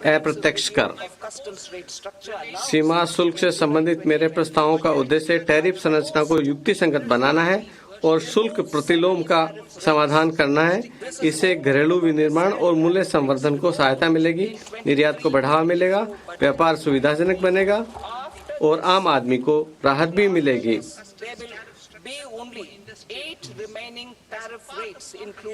अप्रत्यक्ष कर। सीमा शुल्क से संबंधित मेरे प्रस्तावों का उद्देश्य टैरिफ संरचना को युक्तिसंगत बनाना है और शुल्क प्रतिलोम का समाधान करना है। इससे घरेलू विनिर्माण और मूल्य संवर्धन को सहायता मिलेगी, निर्यात को बढ़ावा मिलेगा, व्यापार सुविधाजनक बनेगा और आम आदमी को राहत भी मिलेगी।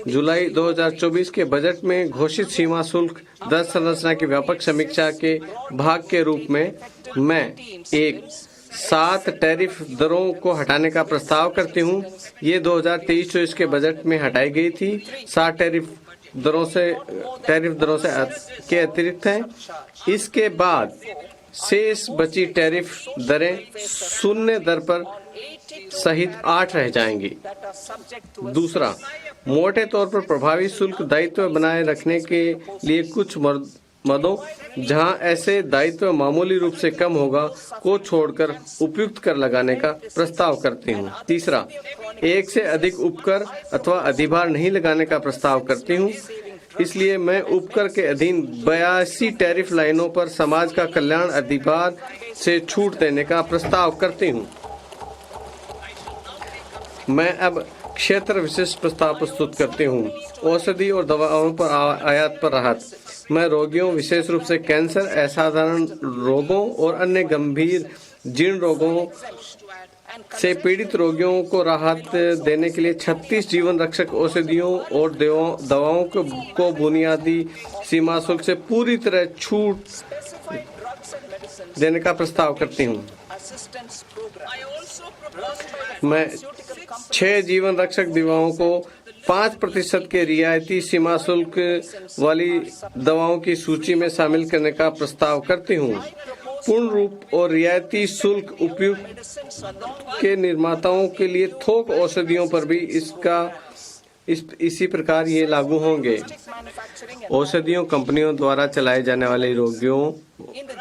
जुलाई 2024 के बजट में घोषित सीमा शुल्क दर संरचना की व्यापक समीक्षा के भाग के रूप में मैं 7 टैरिफ दरों को हटाने का प्रस्ताव करती हूँ। ये 2023-24 के बजट में हटाई गई थी। 7 टैरिफ दरों से के अतिरिक्त हैं। इसके बाद शेष बची टैरिफ दरें शून्य दर पर सहित 8 रह जाएंगी। दूसरा, मोटे तौर पर प्रभावी शुल्क दायित्व बनाए रखने के लिए कुछ मदों जहां ऐसे दायित्व मामूली रूप से कम होगा को छोड़कर उपयुक्त कर लगाने का प्रस्ताव करती हूं। तीसरा, एक से अधिक उपकर अथवा अधिभार नहीं लगाने का प्रस्ताव करती हूं। इसलिए मैं उपकर के अधीन 82 टैरिफ लाइनों पर समाज का कल्याण अधिभार से छूट देने का प्रस्ताव करती हूं। मैं अब क्षेत्र विशिष्ट प्रस्ताव प्रस्तुत करती हूँ। औषधि और दवाओं पर आयात पर राहत। मैं रोगियों, विशेष रूप से कैंसर, असाधारण रोगों और अन्य गंभीर जीर्ण रोगों से पीड़ित रोगियों को राहत देने के लिए 36 जीवन रक्षक औषधियों और दवाओं को बुनियादी सीमा शुल्क से पूरी तरह छूट देने का प्रस्ताव करती हूँ। मैं 6 जीवन रक्षक दवाओं को 5% के रियायती सीमा शुल्क वाली दवाओं की सूची में शामिल करने का प्रस्ताव करती हूँ। पूर्ण रूप और रियायती शुल्क उपयुक्त के निर्माताओं के लिए थोक औषधियों पर भी इसी प्रकार ये लागू होंगे। औषधियों कंपनियों द्वारा चलाए जाने वाले रोगियों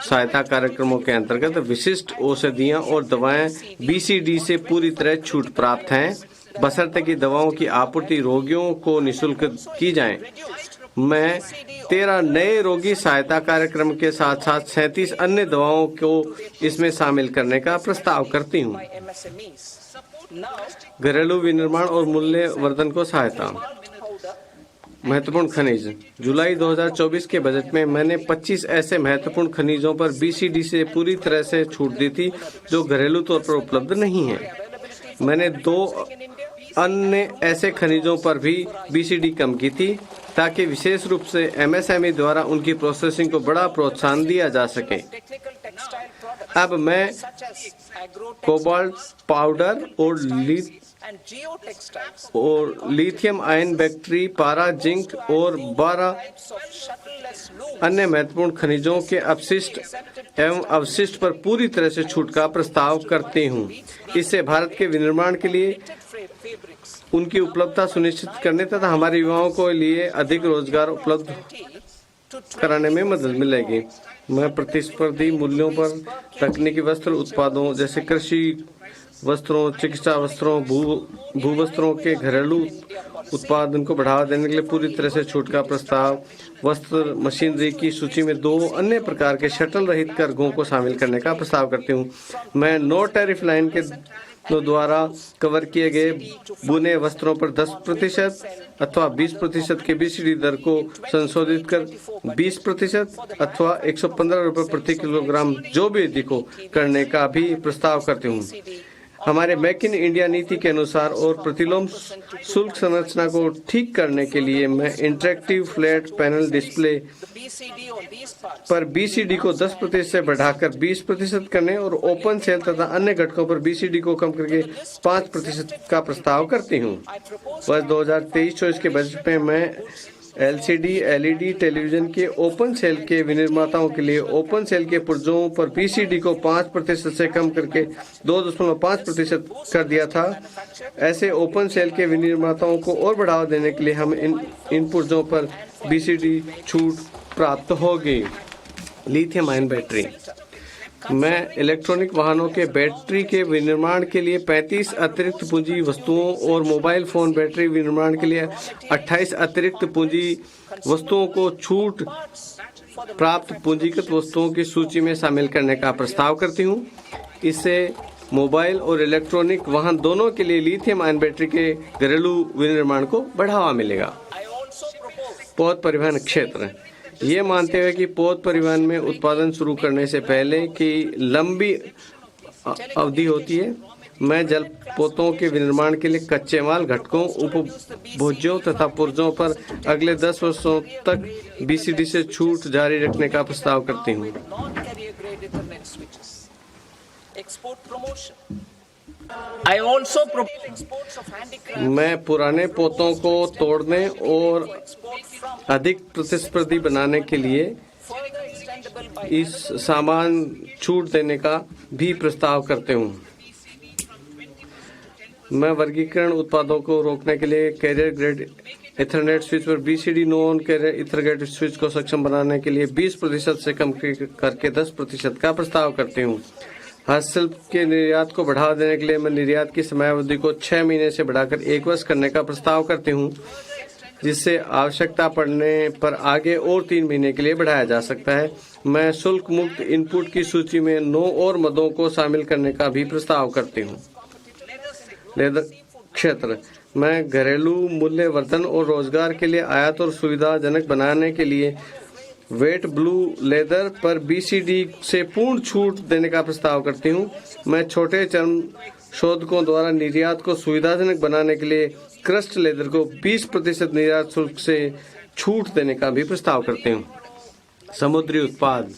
सहायता कार्यक्रमों के अंतर्गत विशिष्ट औषधियां और दवाएं BCD से पूरी तरह छूट प्राप्त हैं, बशर्ते कि दवाओं की आपूर्ति रोगियों को निःशुल्क की जाए। मैं 13 नए रोगी सहायता कार्यक्रम के साथ साथ 37 अन्य दवाओं को इसमें शामिल करने का प्रस्ताव करती हूँ। घरेलू विनिर्माण और मूल्य वर्धन को सहायता। महत्वपूर्ण खनिज। जुलाई 2024 के बजट में मैंने 25 ऐसे महत्वपूर्ण खनिजों पर BCD से पूरी तरह से छूट दी थी जो घरेलू तौर पर उपलब्ध नहीं है। मैंने 2 अन्य ऐसे खनिजों पर भी BCD कम की थी ताकि विशेष रूप से MSME द्वारा उनकी प्रोसेसिंग को बड़ा प्रोत्साहन दिया जा सके। अब मैं कोबाल्ट पाउडर और लिथियम आयन बैटरी, पारा, जिंक और 12 अन्य महत्वपूर्ण खनिजों के अपशिष्ट एवं अवशिष्ट पर पूरी तरह से छूट का प्रस्ताव करती हूँ। इससे भारत के विनिर्माण के लिए उनकी उपलब्धता सुनिश्चित करने तथा हमारे युवाओं को लिए अधिक रोजगार उपलब्ध कराने में मदद मिलेगी। मैं प्रतिस्पर्धी मूल्यों पर तकनीकी वस्त्र उत्पादों जैसे कृषि वस्त्रों, चिकित्सा वस्त्रों, भू वस्त्रों के घरेलू उत्पादन को बढ़ावा देने के लिए पूरी तरह से छूट का प्रस्ताव। वस्त्र मशीनरी की सूची में 2 अन्य प्रकार के शटल रहित करघों को शामिल करने का प्रस्ताव करती हूँ। मैं नो टैरिफ लाइन के द्वारा कवर किए गए बुने वस्त्रों पर 10% अथवा 20% के BCD दर को संशोधित कर 20% अथवा 115 रुपये प्रति किलोग्राम जो भी अधिक हो करने का भी प्रस्ताव करती हूँ। हमारे मेक इन इंडिया नीति के अनुसार और प्रतिलोम शुल्क संरचना को ठीक करने के लिए मैं इंटरेक्टिव फ्लैट पैनल डिस्प्ले पर BCD को 10% से बढ़ाकर 20% करने और ओपन सेल तथा अन्य घटकों पर BCD को कम करके 5% का प्रस्ताव करती हूँ। वर्ष 2023-24 के बजट में मैं LCD LED टेलीविजन के ओपन सेल के विनिर्माताओं के लिए ओपन सेल के पुर्जों पर BCD को 5% से कम करके 2.5% कर दिया था। ऐसे ओपन सेल के विनिर्माताओं को और बढ़ावा देने के लिए हम इन पुर्जों पर BCD छूट प्राप्त होगी। Lithium ion battery. मैं इलेक्ट्रॉनिक वाहनों के बैटरी के विनिर्माण के लिए 35 अतिरिक्त पूंजी वस्तुओं और मोबाइल फोन बैटरी विनिर्माण के लिए 28 अतिरिक्त पूंजी वस्तुओं को छूट प्राप्त पूंजीगत वस्तुओं की सूची में शामिल करने का प्रस्ताव करती हूँ। इससे मोबाइल और इलेक्ट्रॉनिक वाहन दोनों के लिए लिथियम आयन बैटरी के घरेलू विनिर्माण को बढ़ावा मिलेगा। पौध परिवहन क्षेत्र, ये मानते हुए कि पौध परिवहन में उत्पादन शुरू करने से पहले की लंबी अवधि होती है, मैं जल पोतों के विनिर्माण के लिए कच्चे माल घटकों, उपभोज्यों तथा पुर्जों पर अगले 10 वर्षों तक BCD से छूट जारी रखने का प्रस्ताव करती हूँ। मैं पुराने पोतों को तोड़ने और अधिक प्रतिस्पर्धी बनाने के लिए इस सामान छूट देने का भी प्रस्ताव करते हूँ। मैं वर्गीकरण उत्पादों को रोकने के लिए कैरियर ग्रेड इथरनेट स्विच पर BCD non carrier ethernet switch को सक्षम बनाने के लिए 20% से कम करके 10% का प्रस्ताव करती हूँ। हस्तशिल्प के निर्यात को बढ़ावा देने के लिए मैं निर्यात की समयावधि को 6 महीने से बढ़ाकर 1 वर्ष करने का प्रस्ताव करती हूँ, जिससे आवश्यकता पड़ने पर आगे और 3 महीने के लिए बढ़ाया जा सकता है। मैं शुल्क मुक्त इनपुट की सूची में 9 और मदों को शामिल करने का भी प्रस्ताव करती हूँ। लेदर क्षेत्र, मैं घरेलू मूल्य वर्धन और रोजगार के लिए आयात और सुविधाजनक बनाने के लिए वेट ब्लू लेदर पर BCD से पूर्ण छूट देने का प्रस्ताव करती हूँ। मैं छोटे चर्म शोधकों द्वारा निर्यात को सुविधाजनक बनाने के लिए क्रस्ट लेदर को 20% निर्यात शुल्क से छूट देने का भी प्रस्ताव करती हूँ। समुद्री उत्पाद,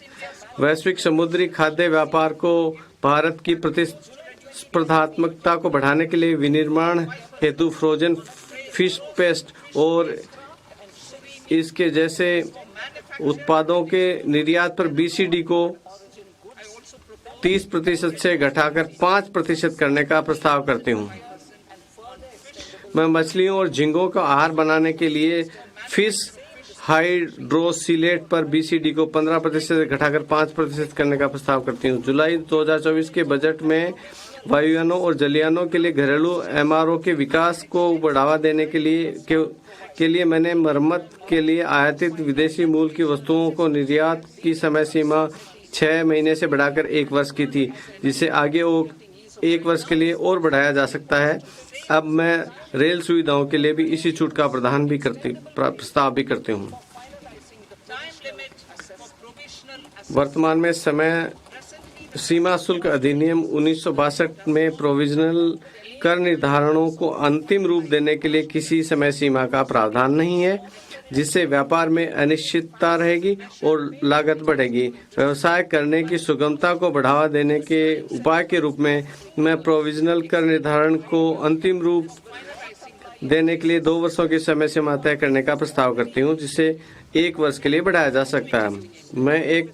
वैश्विक समुद्री खाद्य व्यापार को भारत की प्रतिस्पर्धात्मकता को बढ़ाने के लिए विनिर्माण हेतु फ्रोजन फिश पेस्ट और इसके जैसे उत्पादों के निर्यात पर BCD को 30% से घटाकर 5% करने का प्रस्ताव करती हूँ। मैं मछलियों और झींगों का आहार बनाने के लिए फिश हाइड्रोसिलेट पर BCD को 15% से घटाकर 5% करने का प्रस्ताव करती हूँ। जुलाई 2024 के बजट में वायुयानों और जलयानों के लिए घरेलू MRO के विकास को बढ़ावा देने के लिए मैंने मरम्मत के लिए आयातित विदेशी मूल की वस्तुओं को निर्यात की समय सीमा 6 महीने से बढ़ाकर 1 वर्ष की थी, जिसे आगे 1 वर्ष के लिए और बढ़ाया जा सकता है। अब मैं रेल सुविधाओं के लिए भी इसी छूट का प्रस्ताव भी करती हूँ। वर्तमान में समय सीमा शुल्क अधिनियम 1962 में प्रोविजनल कर निर्धारणों को अंतिम रूप देने के लिए किसी समय सीमा का प्रावधान नहीं है, जिससे व्यापार में अनिश्चितता रहेगी और लागत बढ़ेगी। व्यवसाय करने की सुगमता को बढ़ावा देने के उपाय के रूप में मैं प्रोविजनल कर निर्धारण को अंतिम रूप देने के लिए 2 वर्षों की समय सीमा तय करने का प्रस्ताव करती हूँ, जिसे 1 वर्ष के लिए बढ़ाया जा सकता है। मैं एक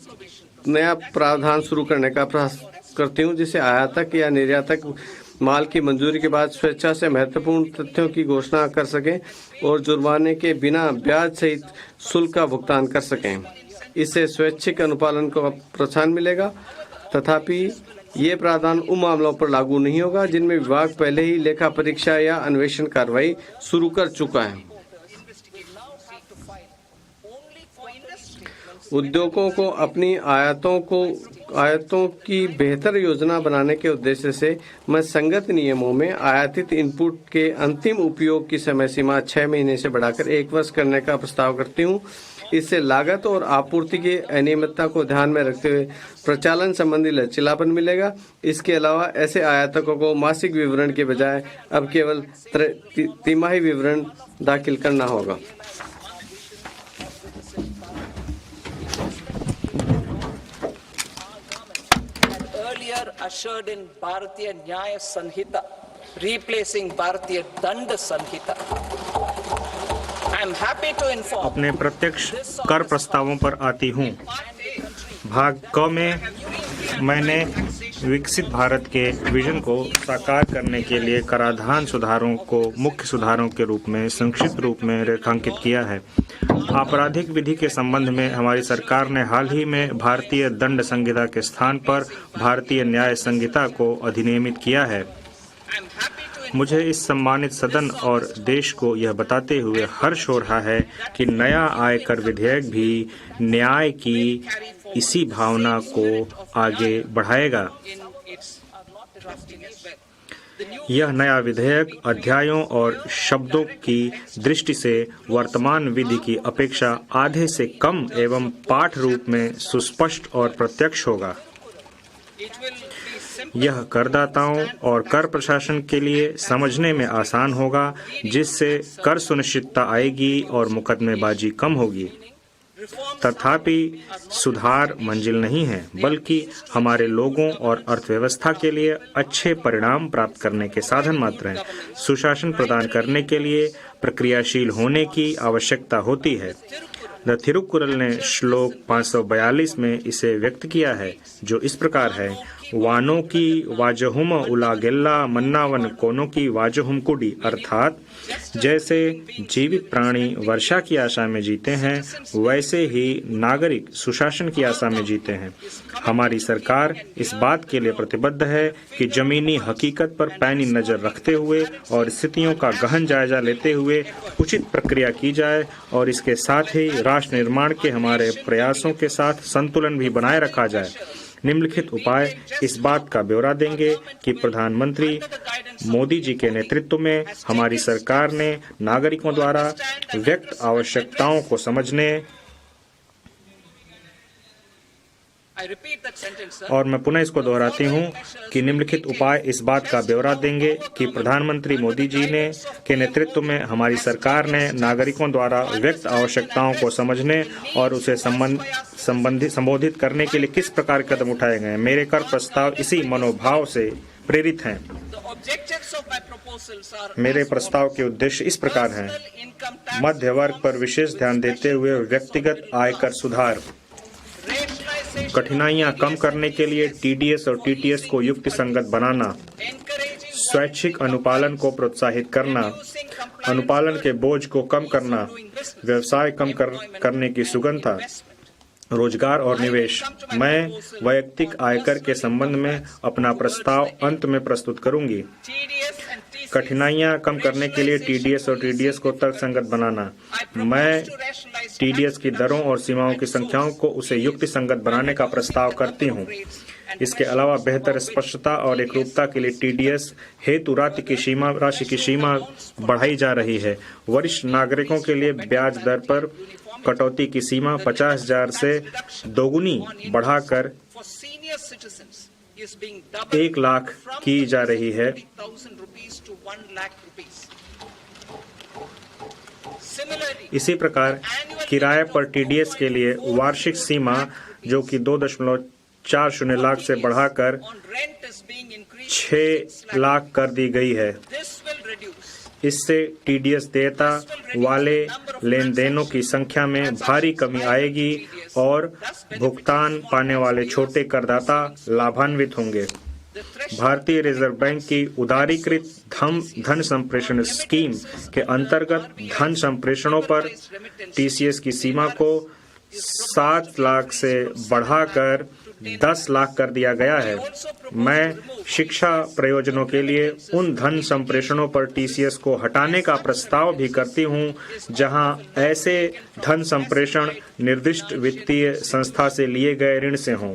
नया प्रावधान शुरू करने का प्रयास करती हूँ, जिसे आयातक या निर्यातक माल की मंजूरी के बाद स्वेच्छा से महत्वपूर्ण तथ्यों की घोषणा कर सकें और जुर्माने के बिना ब्याज सहित शुल्क का भुगतान कर सकें। इससे स्वैच्छिक अनुपालन को प्रोत्साहन मिलेगा। तथापि ये प्रावधान उन मामलों पर लागू नहीं होगा जिनमें विभाग पहले ही लेखा परीक्षा या अन्वेषण कार्रवाई शुरू कर चुका है। उद्योगों को अपनी आयातों की बेहतर योजना बनाने के उद्देश्य से मैं संगत नियमों में आयातित इनपुट के अंतिम उपयोग की समय सीमा 6 महीने से बढ़ाकर 1 वर्ष करने का प्रस्ताव करती हूँ। इससे लागत और आपूर्ति की अनियमितता को ध्यान में रखते हुए प्रचालन संबंधी लचीलापन मिलेगा। इसके अलावा ऐसे आयातकों को मासिक विवरण के बजाय अब केवल तिमाही विवरण दाखिल करना होगा। Ushered in Bharatiya Nyaya Sanhita, replacing Bharatiya Danda Sanhita. I am happy to inform. अपने प्रत्यक्ष कर प्रस्तावों पर आती हूँ। भाग क में मैंने विकसित भारत के विजन को साकार करने के लिए कराधान सुधारों को मुख्य सुधारों के रूप में संक्षिप्त रूप में रेखांकित किया है। आपराधिक विधि के संबंध में हमारी सरकार ने हाल ही में भारतीय दंड संहिता के स्थान पर भारतीय न्याय संहिता को अधिनियमित किया है। मुझे इस सम्मानित सदन और देश को यह बताते हुए हर्ष हो रहा है कि नया आयकर विधेयक भी न्याय की इसी भावना को आगे बढ़ाएगा। यह नया विधेयक अध्यायों और शब्दों की दृष्टि से वर्तमान विधि की अपेक्षा आधे से कम एवं पाठ रूप में सुस्पष्ट और प्रत्यक्ष होगा। यह करदाताओं और कर प्रशासन के लिए समझने में आसान होगा, जिससे कर सुनिश्चितता आएगी और मुकदमेबाजी कम होगी। तथापि सुधार मंजिल नहीं है, बल्कि हमारे लोगों और अर्थव्यवस्था के लिए अच्छे परिणाम प्राप्त करने के साधन मात्र हैं। सुशासन प्रदान करने के लिए प्रक्रियाशील होने की आवश्यकता होती है। द थिरुकुरल ने श्लोक 542 में इसे व्यक्त किया है, जो इस प्रकार है: वानों की वाजहुम उलागेल्ला मन्नावन कोनों की वाजहुम कुडी, अर्थात जैसे जीवित प्राणी वर्षा की आशा में जीते हैं, वैसे ही नागरिक सुशासन की आशा में जीते हैं। हमारी सरकार इस बात के लिए प्रतिबद्ध है कि जमीनी हकीकत पर पैनी नजर रखते हुए और स्थितियों का गहन जायजा लेते हुए उचित प्रक्रिया की जाए और इसके साथ ही राष्ट्र निर्माण के हमारे प्रयासों के साथ संतुलन भी बनाए रखा जाए। निम्नलिखित उपाय इस बात का ब्यौरा देंगे कि प्रधानमंत्री मोदी जी के नेतृत्व में हमारी सरकार ने नागरिकों द्वारा व्यक्त आवश्यकताओं को समझने, और मैं पुनः इसको दोहराती हूँ कि निम्नलिखित उपाय इस बात का ब्यौरा देंगे कि प्रधानमंत्री मोदी जी ने के नेतृत्व में हमारी सरकार ने नागरिकों द्वारा व्यक्त आवश्यकताओं को समझने और उसे संबोधित करने के लिए किस प्रकार के कदम उठाए गए हैं। मेरे कर प्रस्ताव इसी मनोभाव से प्रेरित हैं। मेरे प्रस्ताव के उद्देश्य इस प्रकार हैं: मध्य वर्ग पर विशेष ध्यान देते हुए व्यक्तिगत आयकर सुधार, कठिनाइयां कम करने के लिए टीडीएस और टीटीएस को युक्ति संगत बनाना, स्वैच्छिक अनुपालन को प्रोत्साहित करना, अनुपालन के बोझ को कम करना, व्यवसाय कम करने की सुगमता, रोजगार और निवेश। मैं वैयक्तिक आयकर के संबंध में अपना प्रस्ताव अंत में प्रस्तुत करूंगी। कठिनाइयां कम करने के लिए टीडीएस और टीडीएस को तर्कसंगत बनाना। मैं टीडीएस की दरों और सीमाओं की संख्याओं को उसे युक्ति संगत बनाने का प्रस्ताव करती हूं। इसके अलावा बेहतर स्पष्टता और एकरूपता के लिए टीडीएस हेतु राशि की सीमा बढ़ाई जा रही है। वरिष्ठ नागरिकों के लिए ब्याज दर पर कटौती की सीमा 50,000 से दोगुनी बढ़ाकर 1 लाख की जा रही है। इसी प्रकार किराए पर टीडीएस के लिए वार्षिक सीमा जो कि 2.40 लाख से बढ़ाकर 6 लाख कर दी गई है। इससे टीडीएस देयता वाले लेन देनों की संख्या में भारी कमी आएगी और भुगतान पाने वाले छोटे करदाता लाभान्वित होंगे। भारतीय रिजर्व बैंक की उदारीकृत धन संप्रेषण स्कीम के अंतर्गत धन संप्रेषणों पर टीसीएस की सीमा को 7 लाख से बढ़ाकर 10 लाख कर दिया गया है। मैं शिक्षा प्रयोजनों के लिए उन धन संप्रेषणों पर टीसीएस को हटाने का प्रस्ताव भी करती हूं, जहां ऐसे धन संप्रेषण निर्दिष्ट वित्तीय संस्था से लिए गए ऋण से हों।